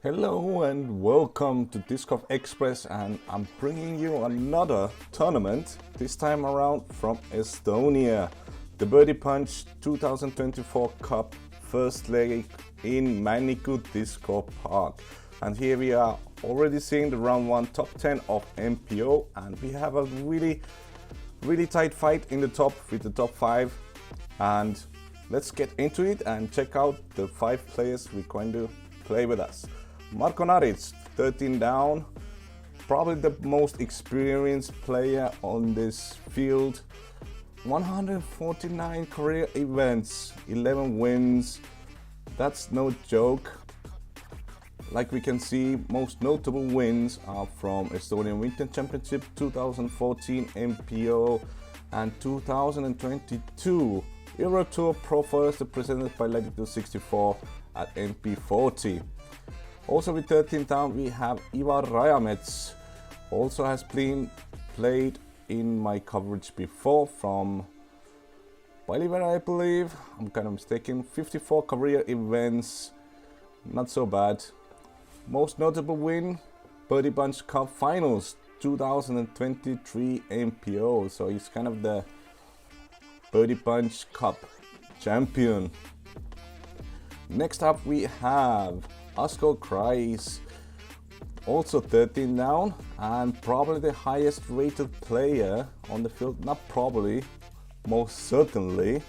Hello and welcome to Discgolf Express, and I'm bringing you another tournament, this time around from Estonia. The Birdie Punch 2024 Cup first leg in Maniku Disco Park. And here we are already seeing the round 1 top 10 of MPO, and we have a really tight fight in the top with the top 5. And let's get into it and check out the 5 players we're going to play with us. Narits, 13 down, probably the most experienced player on this field. 149 career events, 11 wins, that's no joke. Like we can see, most notable wins are from Estonian Winter Championship 2014 MPO and 2022 Euro Tour Pro First presented by Latitude 64 at MP40. Also with 13 down we have Rajamets, also has played in my coverage before from Bolivar, I believe. I'm kind of mistaken. 54 career events, not so bad. Most notable win, Birdie Punch Cup Finals 2023 MPO, so he's kind of the Birdie Punch Cup champion. Next up we have Krais, also 13 down and probably the highest rated player on the field, not probably, most certainly.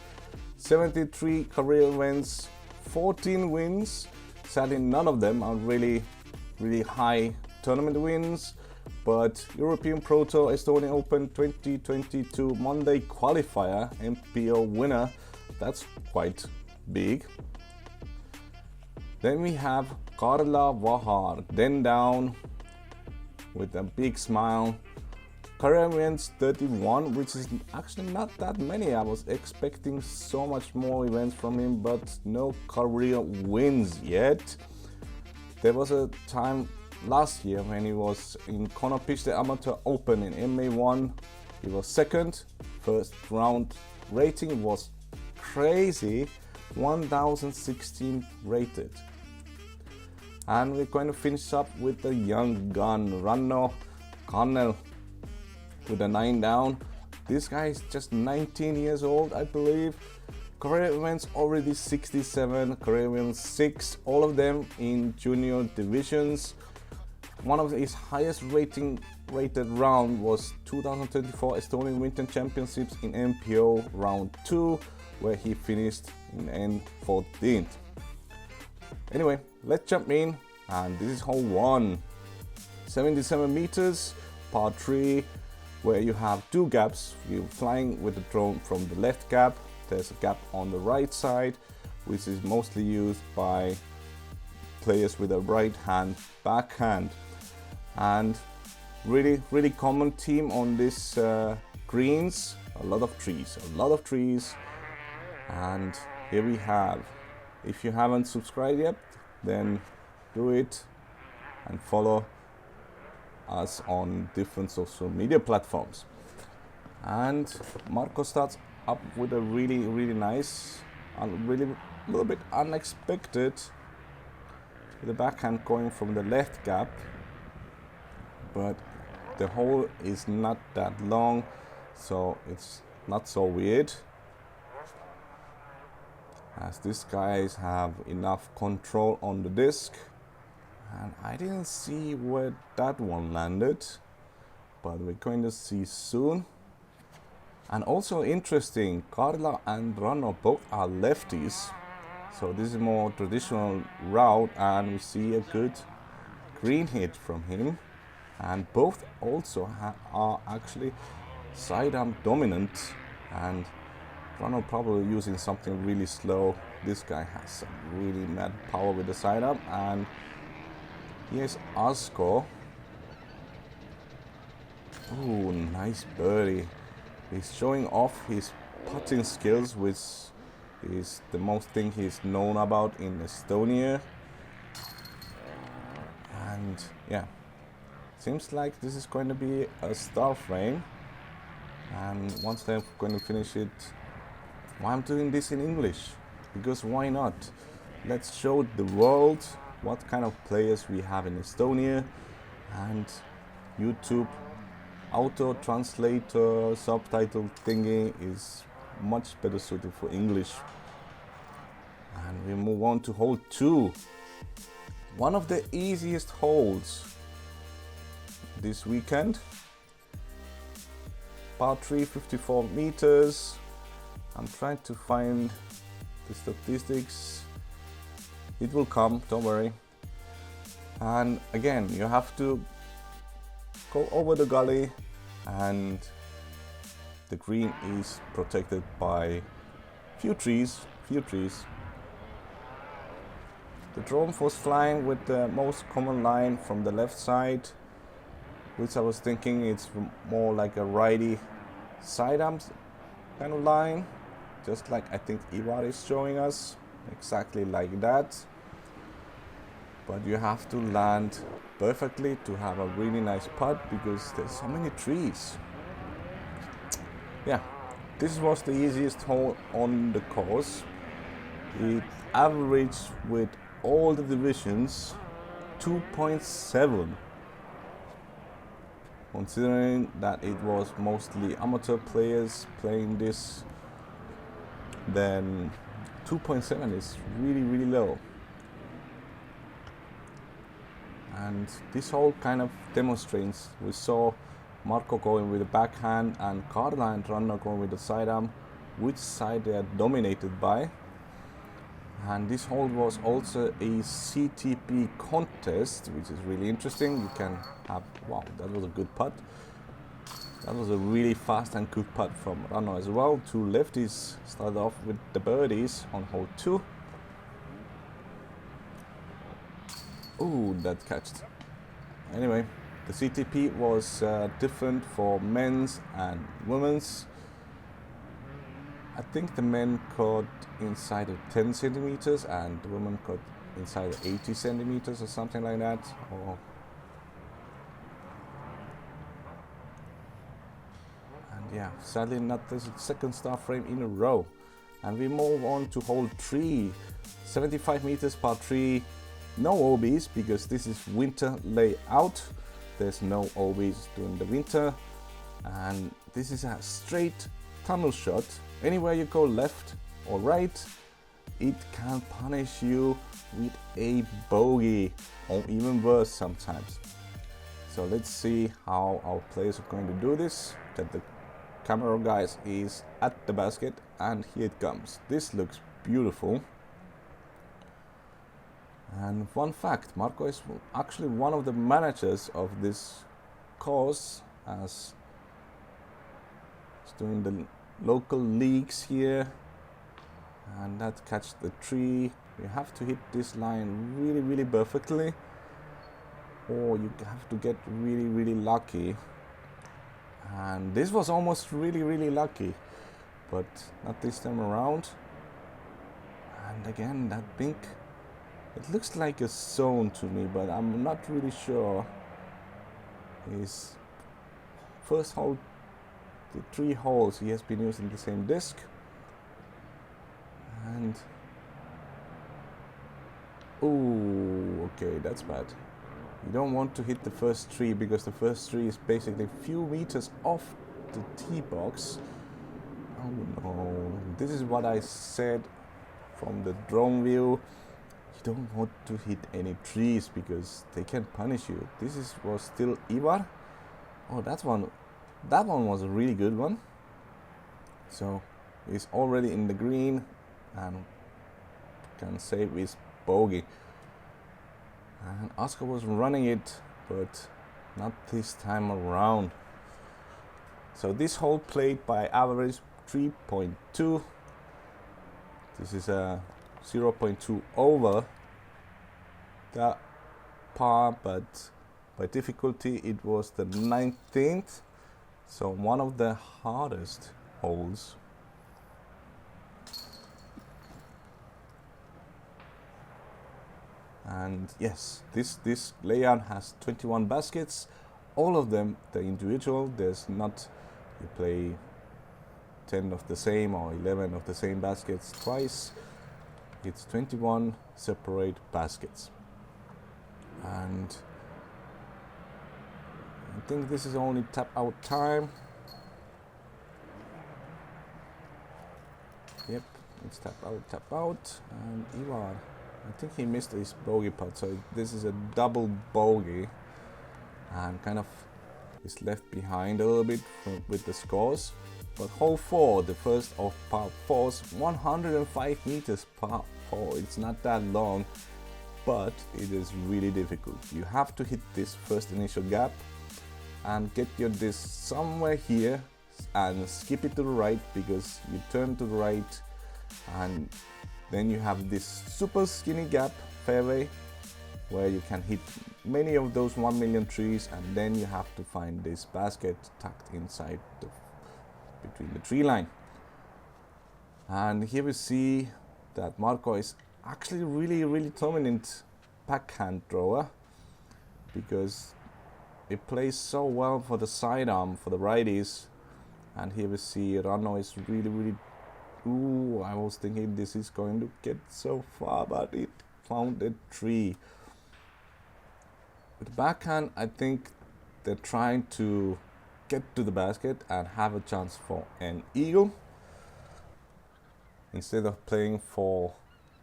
73 career wins, 14 wins, sadly none of them are really high tournament wins, but European Pro Tour Estonian Open 2022 Monday qualifier MPO winner, that's quite big. Then we have Vahar, then down with a big smile. Career wins 31, which is actually not that many. I was expecting so much more events from him, but no career wins yet. There was a time last year when he was in Kannel Amateur Open in MA1. He was second. First round rating was crazy, 1016 rated. And we're going to finish up with the young gun, Kannel, with a 9 down. This guy is just 19 years old, I believe. Career events already 67, career wins 6, all of them in junior divisions. One of his highest rated round was 2024 Estonian Winter Championships in MPO round 2, where he finished in N14th. Anyway, let's jump in, and this is hole 1. 77 meters, par 3, where you have 2 gaps. You're flying with the drone from the left gap. There's a gap on the right side, which is mostly used by players with a right hand backhand. And really common theme on this greens, a lot of trees. And here we have, if you haven't subscribed yet, then do it and follow us on different social media platforms. And Marco starts up with a really nice and a little bit unexpected, with the backhand going from the left gap, but the hole is not that long, so it's not so weird, as these guys have enough control on the disc. And I didn't see where that one landed, but we're going to see soon. And also interesting, Karla and Ranno both are lefties, so this is a more traditional route, and we see a good green hit from him. And both also are actually side-arm dominant, and Kannel probably using something really slow. This guy has some really mad power with the side-arm, and here's Asko. Ooh, nice birdie. He's showing off his putting skills, which is the most thing he's known about in Estonia. And yeah, seems like this is going to be a star frame. And once they're going to finish it, why I'm doing this in English? Because why not? Let's show the world what kind of players we have in Estonia, and YouTube auto translator subtitle thingy is much better suited for English. And we move on to hole 2, one of the easiest holes this weekend. Par 3, 54 meters. I'm trying to find the statistics. It will come, don't worry. And again, you have to go over the gully, and the green is protected by few trees. The drone was flying with the most common line from the left side, which I was thinking it's more like a righty sidearm kind of line, just like I think Ivar is showing us, exactly like that. But you have to land perfectly to have a really nice putt because there's so many trees. Yeah, this was the easiest hole on the course. It averaged with all the divisions 2.7. Considering that it was mostly amateur players playing this, then 2.7 is really low. And this hole kind of demonstrates, we saw Marco going with the backhand and Carla and Ranna going with the sidearm, which side they are dominated by. And this hole was also a CTP contest, which is really interesting. You can have, wow, that was a good putt. That was a really fast and good putt from Ranna as well. Two lefties started off with the birdies on hole 2. Oh, that catched. Anyway, the CTP was different for men's and women's. I think the men caught inside of 10 centimeters and the women caught inside of 80 centimeters or something like that. And yeah, sadly not the second star frame in a row. And we move on to hole 3, 75 meters par 3. No OBs because this is winter layout. There's no OBs during the winter. And this is a straight tunnel shot. Anywhere you go left or right, it can punish you with a bogey or even worse sometimes. So let's see how our players are going to do this. That the camera guys is at the basket and here it comes. This looks beautiful. And fun fact, Marco is actually one of the managers of this course, as he's doing the local leagues here. And that catch the tree. You have to hit this line really perfectly, or you have to get really lucky. And this was almost really lucky, but not this time around. And again, that pink, it looks like a zone to me, but I'm not really sure. His first hole, the 3 holes, he has been using the same disc. And oh, okay, that's bad. You don't want to hit the first tree because the first tree is basically a few meters off the tee box. Oh no, this is what I said from the drone view. You don't want to hit any trees because they can punish you. This was still Ivar. Oh, that one was a really good one. So he's already in the green and can save his bogey. And Oscar was running it, but not this time around. So this hole played by average 3.2. This is a 0.2 over the par, but by difficulty it was the 19th, so one of the hardest holes. And yes, this layout has 21 baskets, all of them the individual. There's not you play 10 of the same or 11 of the same baskets twice. It's 21 separate baskets. And I think this is only tap out time. Yep, it's tap out, and Ivar, I think he missed his bogey putt, so this is a double bogey, and kind of is left behind a little bit with the scores. But hole 4, the first of par 4s, 105 meters par 4. It's not that long, but it is really difficult. You have to hit this first initial gap and get your disc somewhere here and skip it to the right, because you turn to the right and then you have this super skinny gap fairway where you can hit many of those 1 million trees, and then you have to find this basket tucked inside between the tree line. And here we see that Marco is actually really dominant backhand thrower, because it plays so well for the sidearm for the righties. And here we see Rano is really ooh, I was thinking this is going to get so far, but it found a tree. With the backhand, I think they're trying to get to the basket and have a chance for an eagle instead of playing for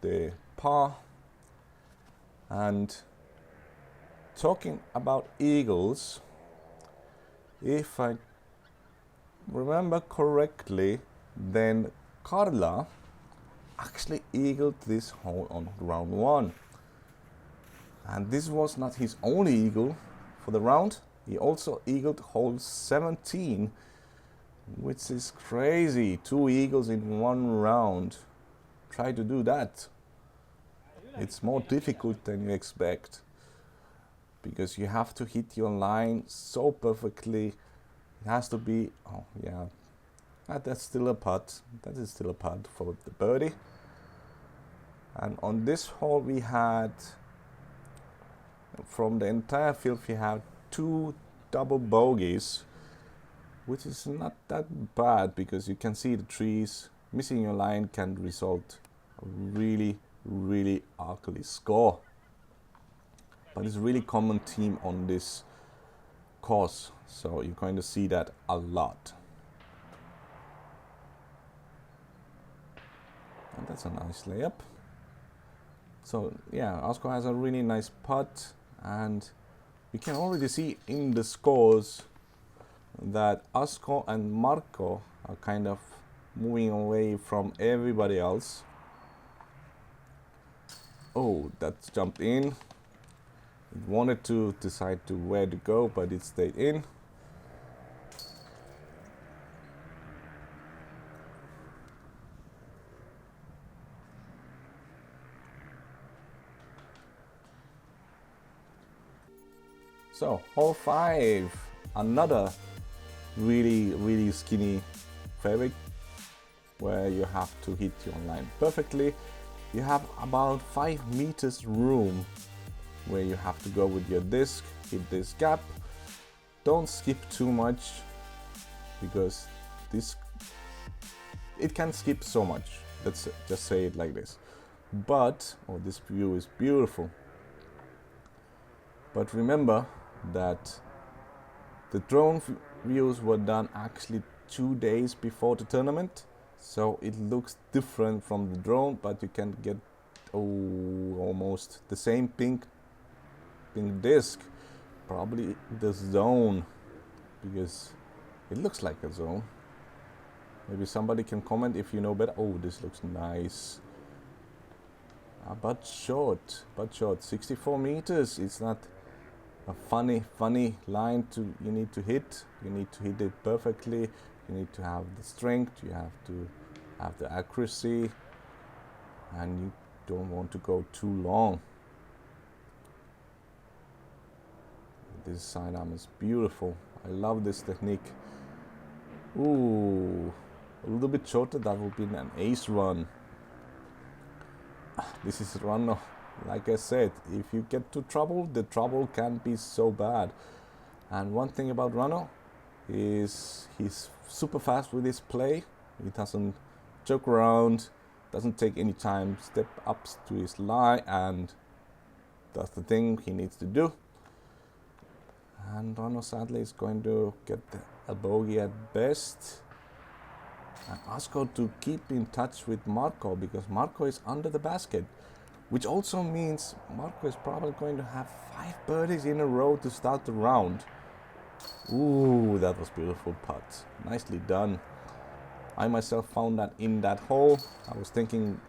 the par. And talking about eagles, if I remember correctly, then Karla actually eagled this hole on round 1. And this was not his only eagle for the round. He also eagled hole 17, which is crazy. 2 eagles in 1 round. Try to do that. It's more difficult than you expect, because you have to hit your line so perfectly. It has to be, oh yeah, that's still a putt. That is still a putt for the birdie. And on this hole we had, from the entire field, we have 2 double bogeys, which is not that bad, because you can see the trees. Missing your line can result a really ugly score. But it's a really common theme on this course, so you're going to see that a lot. And that's a nice layup. So yeah, Asko has a really nice putt, and we can already see in the scores that Asko and Marco are kind of moving away from everybody else. Oh, that's jumped in. It wanted to decide to where to go, but it stayed in. So hole 5, another really skinny fairway where you have to hit your line perfectly. You have about 5 meters room where you have to go with your disc, hit this gap. Don't skip too much, because it can skip so much. Let's just say it like this. But oh, this view is beautiful. But remember that the drone views were done actually 2 days before the tournament, so it looks different from the drone, but you can get almost the same pink disc, probably the zone, because it looks like a zone. Maybe somebody can comment if you know better. Oh, this looks nice. But short, 64 meters. It's not a funny line you need to hit. You need to hit it perfectly. You need to have the strength. You have to have the accuracy, and you don't want to go too long. This sidearm is beautiful. I love this technique. Ooh, a little bit shorter. That would be an ace run. This is run. Like I said, if you get to trouble, the trouble can be so bad. And one thing about Rano is he's super fast with his play. He doesn't joke around, doesn't take any time, step up to his line, and does the thing he needs to do. And Rano sadly is going to get a bogey at best. And Asko to keep in touch with Marco, because Marco is under the basket, which also means Marco is probably going to have 5 birdies in a row to start the round. Ooh, that was beautiful putt. Nicely done. I myself found that in that hole. I was thinking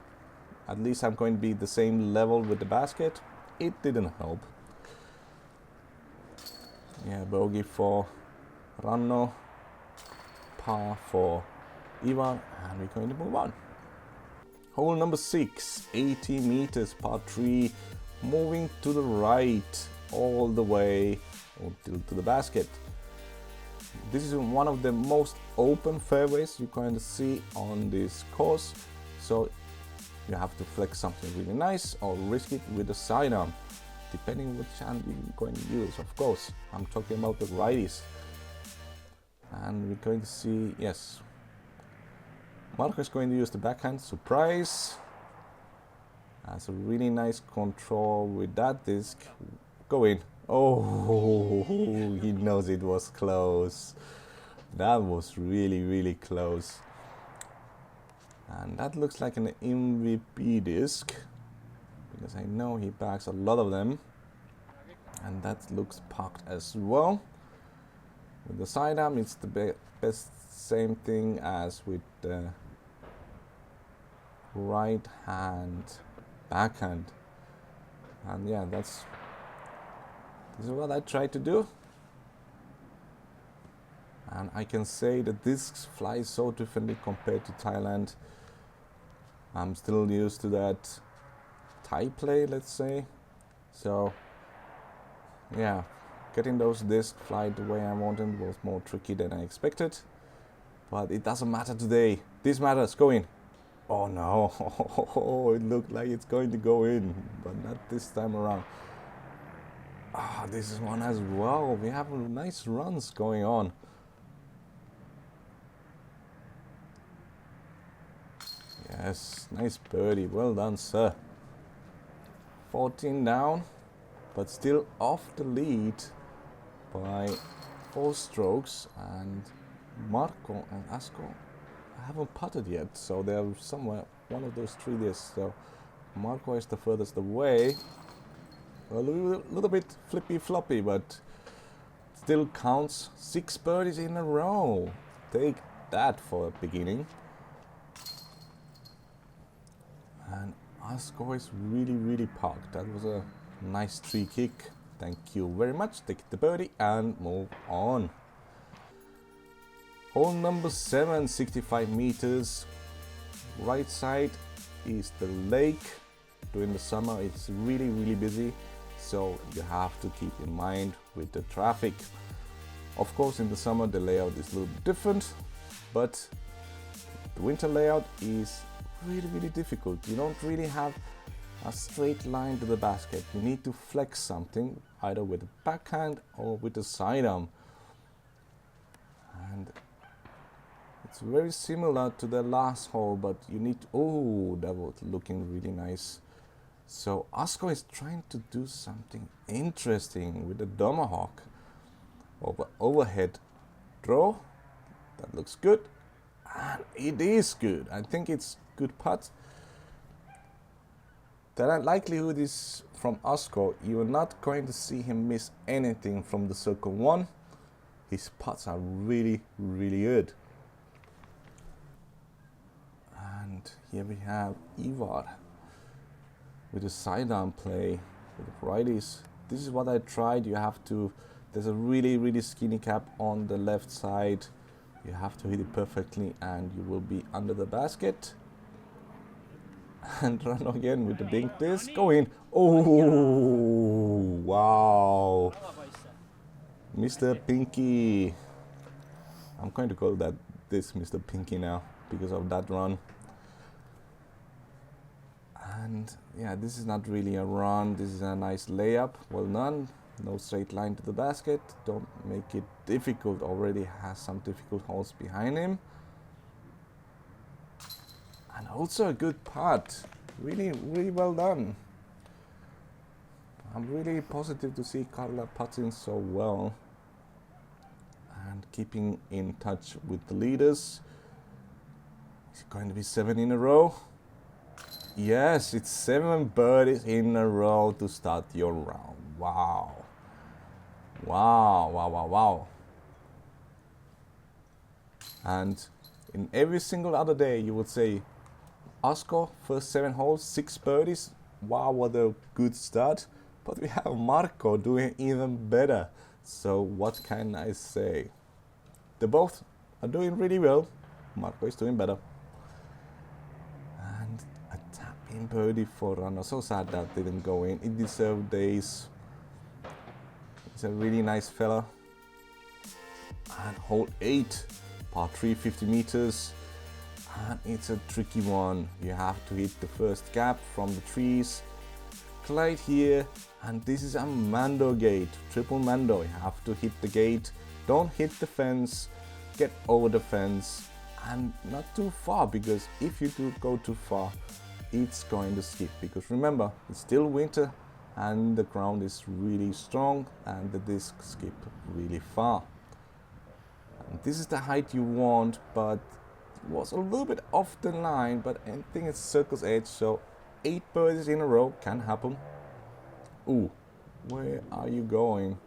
at least I'm going to be the same level with the basket. It didn't help. Yeah, bogey for Ranno, par for Ivar, and we're going to move on. Hole number 6, 80 meters, par 3, moving to the right all the way until to the basket. This is one of the most open fairways you're going to see on this course, so you have to flex something really nice or risk it with a sidearm, depending which hand you're going to use. Of course, I'm talking about the righties. And we're going to see, yes, Marco is going to use the backhand, surprise. Has a really nice control with that disc. Go in. Oh, he knows it was close. That was really, really close. And that looks like an MVP disc, because I know he backs a lot of them. And that looks parked as well. With the sidearm, it's the best same thing as with the right hand backhand. And yeah, this is what I try to do. And I can say the discs fly so differently compared to Thailand. I'm still used to that Thai play, let's say. So yeah, getting those discs fly the way I wanted was more tricky than I expected. But it doesn't matter today. This matters. Go in. Oh no, it looked like it's going to go in, but not this time around. Ah, this is one as well. We have nice runs going on. Yes, nice birdie. Well done, sir. 14 down, but still off the lead by 4 strokes. And Marco and Asko haven't putted yet, so they're somewhere one of those 3 discs. So Marco is the furthest away. A little bit flippy floppy, but still counts. 6 birdies in a row. Take that for a beginning. And Asko is really, really parked. That was a nice 3 kick. Thank you very much. Take the birdie and move on. Hole number 7, 65 meters. Right side is the lake. During the summer it's really, really busy, so you have to keep in mind with the traffic. Of course, in the summer the layout is a little bit different, but the winter layout is really, really difficult. You don't really have a straight line to the basket. You need to flex something either with the backhand or with the sidearm. And it's very similar to the last hole, but you need to, oh, that was looking really nice. So Asko is trying to do something interesting with the tomahawk. Overhead draw. That looks good. And it is good. I think it's good putt. The likelihood is from Asko, you're not going to see him miss anything from the circle 1. His putts are really, really good. And here we have Ivar with a sidearm play with the righties. This is what I tried. You have to, there's a really, really skinny cap on the left side. You have to hit it perfectly and you will be under the basket. And run again with the big disc. Go in. Oh, wow. Mr. Pinky. I'm going to call this Mr. Pinky now because of that run. And yeah, this is not really a run. This is a nice layup. Well done. No straight line to the basket. Don't make it difficult. Already has some difficult holes behind him. And also a good putt. Really, really well done. I'm really positive to see Karla putting so well and keeping in touch with the leaders. Is it going to be 7 in a row? Yes, it's 7 birdies in a row to start your round. Wow. Wow, wow, wow, wow. And in every single other day you would say, Asko, first 7 holes, 6 birdies. Wow, what a good start. But we have Marco doing even better. So what can I say? They both are doing really well. Marco is doing better. And a tap-in birdie for Rano. So sad that didn't go in. It deserved days. He's a really nice fella. And hole 8, par 3, 50 meters. And it's a tricky one. You have to hit the first gap from the trees. Glide here. And this is a Mando gate. Triple Mando. You have to hit the gate. Don't hit the fence. Get over the fence. And not too far, because if you do go too far, it's going to skip. Because remember, it's still winter and the ground is really strong and the disc skip really far. And this is the height you want, but it was a little bit off the line, but I think it's circle's edge, so 8 birdies in a row can happen. Ooh, where are you going?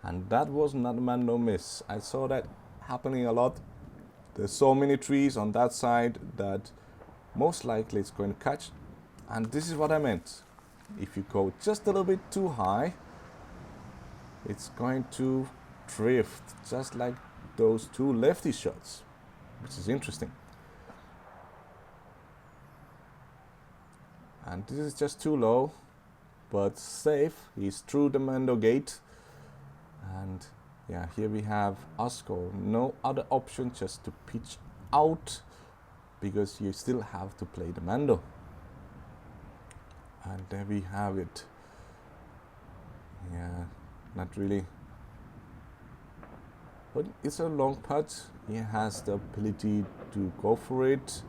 And that was not a man no miss. I saw that happening a lot. There's so many trees on that side that most likely it's going to catch. And this is what I meant. If you go just a little bit too high, it's going to drift, just like those 2 lefty shots, which is interesting. And this is just too low, but safe. He's through the Mando gate. And yeah, here we have Asko. No other option, just to pitch out, because you still have to play the Mando. And there we have it. Yeah, not really. But it's a long putt. He has the ability to go for it.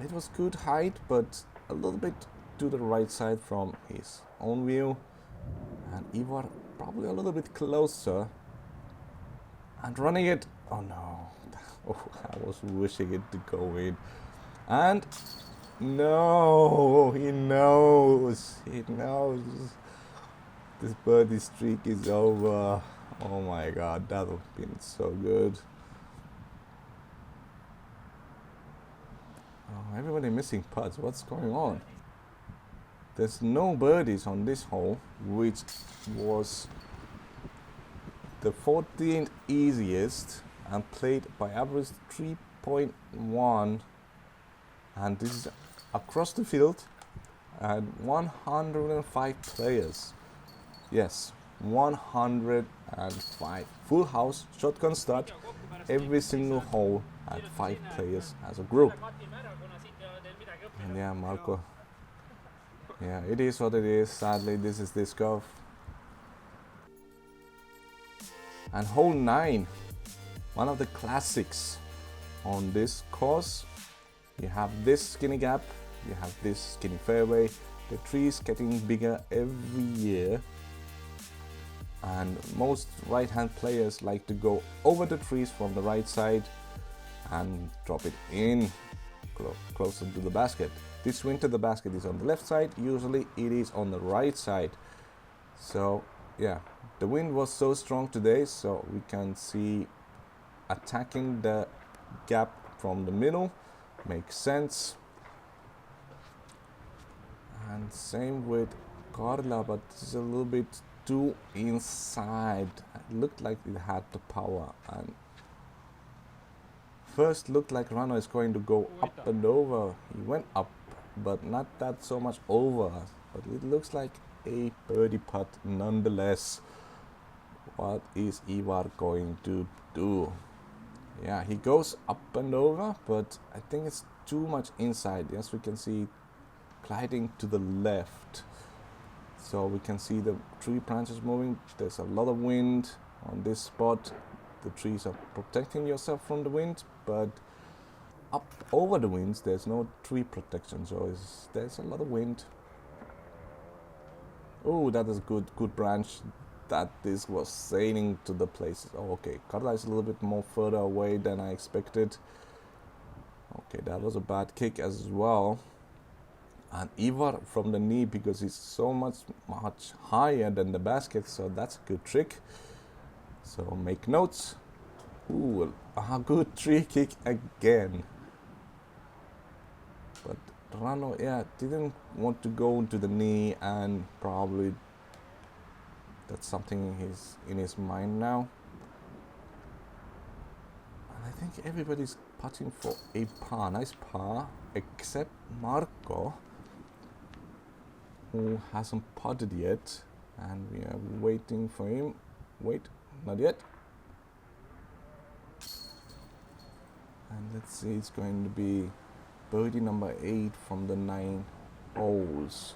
It was good height, but a little bit to the right side from his own view. And Ivar probably a little bit closer. And running it. Oh no. Oh, I was wishing it to go in. And no, he knows. He knows. This birdie streak is over. Oh my god, that would have been so good. Oh, everybody missing putts. What's going on? There's no birdies on this hole, which was the 14th easiest and played by average 3.1. And this is across the field and 105 players. Yes, 105. Full house, shotgun start. Every single hole had 5 players as a group. And yeah, Marco. Yeah, it is what it is. Sadly, this is Discgolf. And hole 9, one of the classics on this course. You have this skinny gap, you have this skinny fairway. The trees getting bigger every year. And most right-hand players like to go over the trees from the right side and drop it in closer to the basket. This winter the basket is on the left side, usually it is on the right side. So yeah, the wind was so strong today, so we can see attacking the gap from the middle makes sense. And same with Karla, but it's a little bit too inside. It looked like it had the power, and first looked like Rano is going to go up and over. He went up, but not that so much over. But it looks like a birdie putt nonetheless. What is Ivar going to do? Yeah, he goes up and over, but I think it's too much inside. Yes, we can see gliding to the left. So we can see the tree branches moving. There's a lot of wind on this spot. The trees are protecting yourself from the wind, but up over the winds there's no tree protection, so there's a lot of wind. Oh, that is good branch. That this was sailing to the places. Oh, okay, Krais is a little bit more further away than I expected. Okay, that was a bad kick as well. And Ivar from the knee, because he's so much higher than the basket, so that's a good trick. So make notes. Ooh, a good tree kick again. But Rano, yeah, didn't want to go into the knee, and probably that's something in his mind now. And I think everybody's putting for a par, nice par, except Marco, who hasn't putted yet, and we are waiting for him. Wait, not yet. And let's see, it's going to be birdie number 8 from the 9 holes.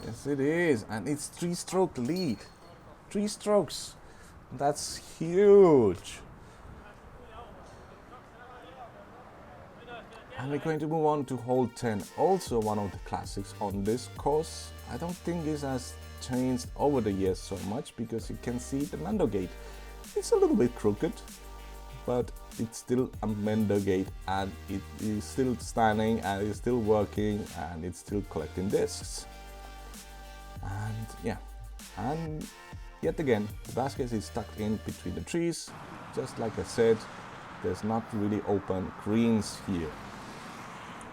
Yes, it is, and it's 3-stroke lead. 3 strokes. That's huge. And we're going to move on to hole 10, also one of the classics on this course. I don't think it has changed over the years so much, because you can see the Mando gate. It's a little bit crooked, but it's still a Mando gate, and it is still standing, and it's still working, and it's still collecting discs. And yeah, and yet again, the basket is stuck in between the trees. Just like I said, there's not really open greens here,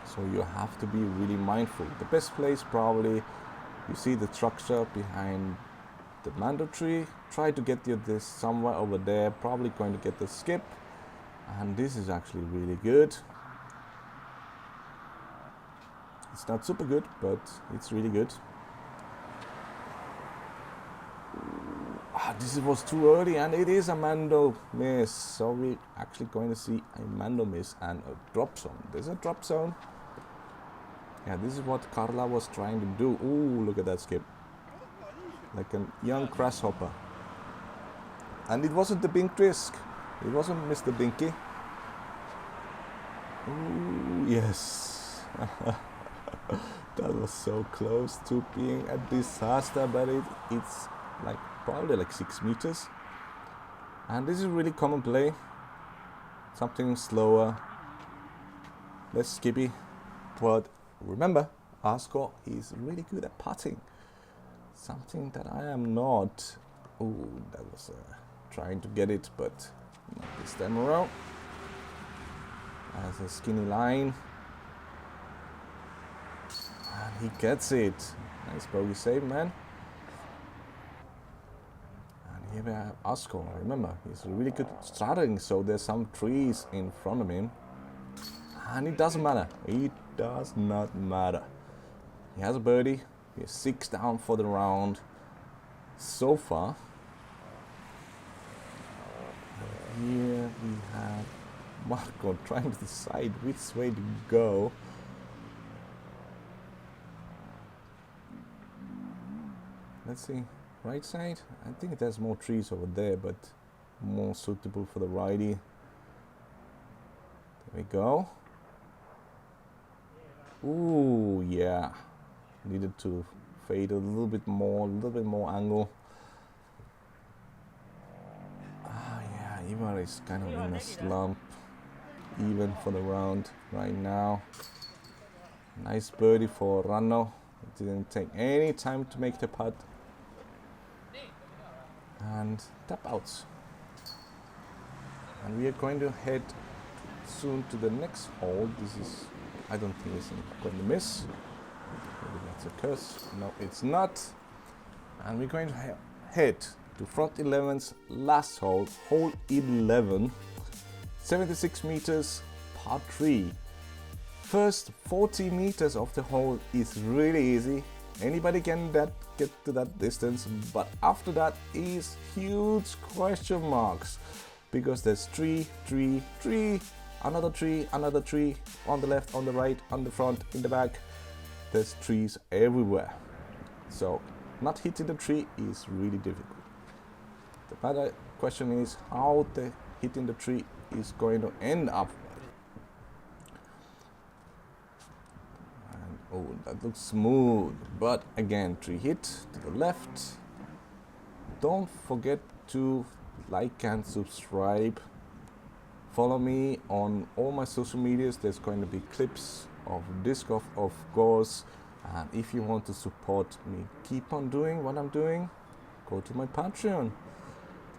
so you have to be really mindful. The best place, probably, you see the structure behind the Mando tree. Try to get your disc somewhere over there, probably going to get the skip, and this is actually really good. It's not super good, but it's really good. This was too early, and it is a Mando miss, so we're actually going to see a Mando miss and a drop zone. There's a drop zone. Yeah, this is what Carla was trying to do. Ooh, look at that skip, like a young grasshopper. And it wasn't the bink disc, it wasn't Mr. Binky. Ooh, yes. That was so close to being a disaster, but it's like probably like 6 meters. And this is really common play. Something slower, less skippy. But remember, Asko is really good at putting. Something that I am not. Ooh, that was trying to get it, but not this time around. As a skinny line. And he gets it. Nice bogey save, man. And here we have Asko. Remember, he's really good starting, so there's some trees in front of him. And it doesn't matter. It does not matter. He has a birdie. He has 6 down for the round so far. Here we have Marco trying to decide which way to go. Let's see, right side. I think there's more trees over there, but more suitable for the righty. There we go. Ooh, yeah. Needed to fade a little bit more angle. Yeah, Ivar is kind of in a slump, even for the round right now. Nice birdie for Rano. It didn't take any time to make the putt. And tap outs. And we are going to head soon to the next hole. This is, I don't think it's going to miss. Maybe that's a curse. No, it's not. And we're going to head to front 11's last hole, hole 11. 76 meters, par 3. First 40 meters of the hole is really easy. Anybody can get to that distance, but after that is huge question marks, because there's tree, another tree on the left, on the right, on the front, in the back. There's trees everywhere, so not hitting the tree is really difficult. The better question is how the hitting the tree is going to end up. And Oh, that looks smooth, but again, 3 hit to the left. Don't forget to like and subscribe. Follow me on all my social medias. There's going to be clips of Discgolf, of course. And if you want to support me, keep on doing what I'm doing, go to my Patreon.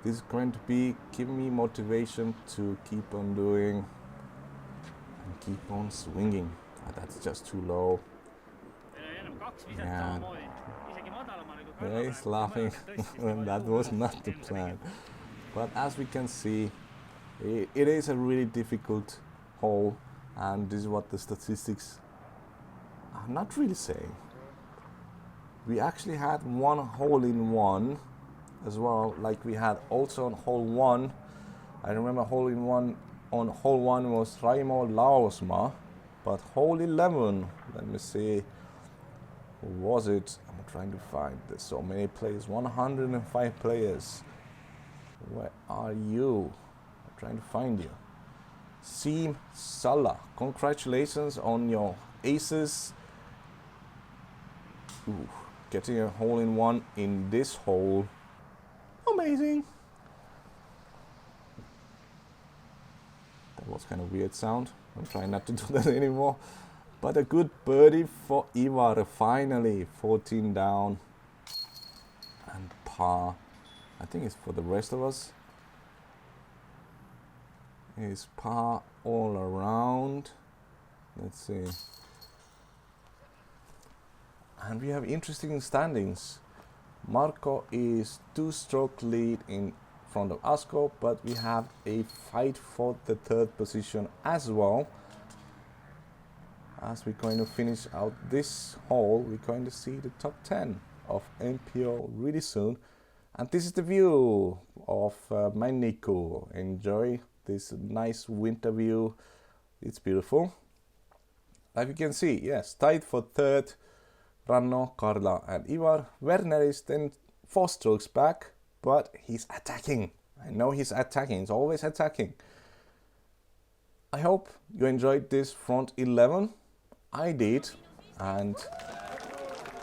This is going to be giving me motivation to keep on doing and keep on swinging. That's just too low. Yeah, he's laughing. That was not the plan. But as we can see, it is a really difficult hole, and this is what the statistics are not really saying. We actually had one hole in one as well, like we had also on hole 1. I remember hole in one on hole 1 was Raimo Laosma, but hole 11, let me see, who was it? I'm trying to find, there's so many players, 105 players. Where are you? I'm trying to find you. Seem Salah, congratulations on your aces. Ooh, getting a hole in one in this hole. Amazing. That was kind of weird sound. I'm trying not to do that anymore. But a good birdie for Ivar, finally. 14 down and par. I think it's for the rest of us. It's par all around. Let's see. And we have interesting standings. Marco is 2-stroke lead in front of Asko, but we have a fight for the 3rd position as well. As we're going to finish out this hole, we're going to see the top 10 of MPO really soon. And this is the view of my Nico. Enjoy this nice winter view. It's beautiful. Like you can see, yes, tied for 3rd. Ranno, Karla and Ivar. Werner is then 4 strokes back, but he's attacking. I know he's attacking, he's always attacking. I hope you enjoyed this front 11. I did, and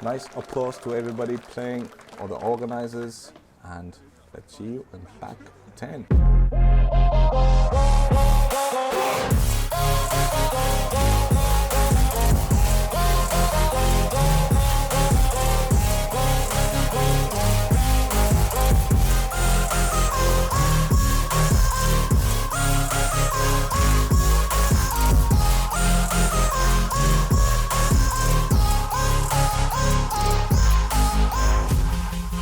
nice applause to everybody playing, or the organizers, and let's see you in back 10.